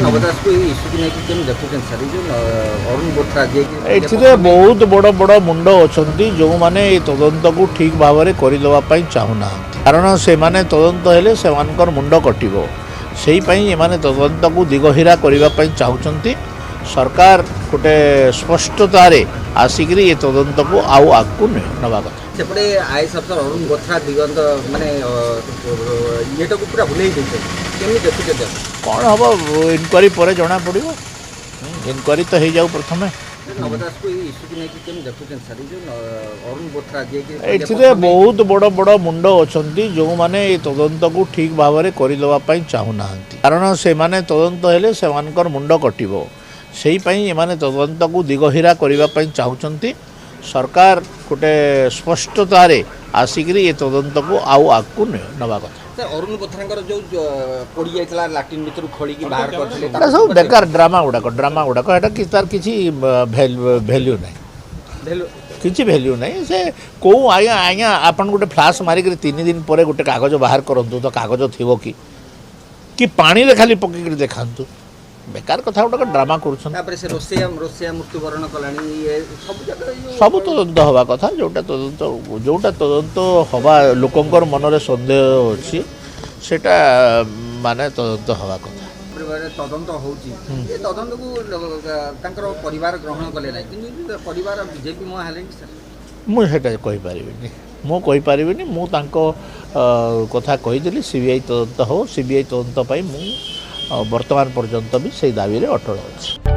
नवदास को इश्यू की नहीं कि देखुन सर जो अरुण बोथरा जे एथिरे बहुत बड़ बड़ मुंड अछंती जो माने ए तदंत को ठीक भाव में करदेवा चाहूना कारण से माने तदंत हेले सेमानकर मुंड कटिबो सेही पई एमाने तदंत को दिगहिरा करने चाहूँगी सरकार गोटे स्पष्टतार आसिक ये तदंत को आउ आगू नवा कथा सेपटे आईएएस अफसर अरुण बोथरा दिगंत माने ये पूरा भूल केमी देखुचे कौन हम इनक्वारी पर जना पड़ो इनक्वारी तो हो जाऊ प्रथम नवदास को इश्यू की नहीं कि देखुन सर जो अरुण बोथरा जे एथिरे बहुत बड़ बड़ मुंड अछंती जो माने ए तदंत को ठीक भाव में करदेवा चाहूना कारण से माने तदंत हेले सेमानकर मुंड कटिबो सेही पई एमाने तदंत को दिगहिरा करने चाहूँगी सरकार गोटे स्पष्टतार आसिक ये तदंत को आउ आगू नवा कथा अरुण बोथरा जो पड़ जाता लाट्रिन भर खोल बाहर करते सब बेकार ड्रामा गुड़ाक कि तार किसी भैल्यू ना किसी भैल्यू ना से कौ आज्ञा आज्ञा आपन गोटे फ्लाश मारिक 3 दिन पर गोटे कागज बाहर करूँ तो कागज थी कि पानी रे खाली पकड़ देखातु बेकार कथा गुड़ाक ड्रामा कर मृत्युवरण कलानी सब तदंत हवा कथा जोटा तदंत हवा लोकंर मनरे संदेह अच्छी सेटा माने तदंत हवा कथा तदंत होती तदंत को परिवार ग्रहण कले ना कि परिवार बीजेपी मुआ हेले मुझे कहीपरि मु कहीपरि मु कथा कहीदेली सीबीआई तदंत हो सीबीआई तदंत मु वर्तमान पर्यंत भी से दाबी अटल अच्छी।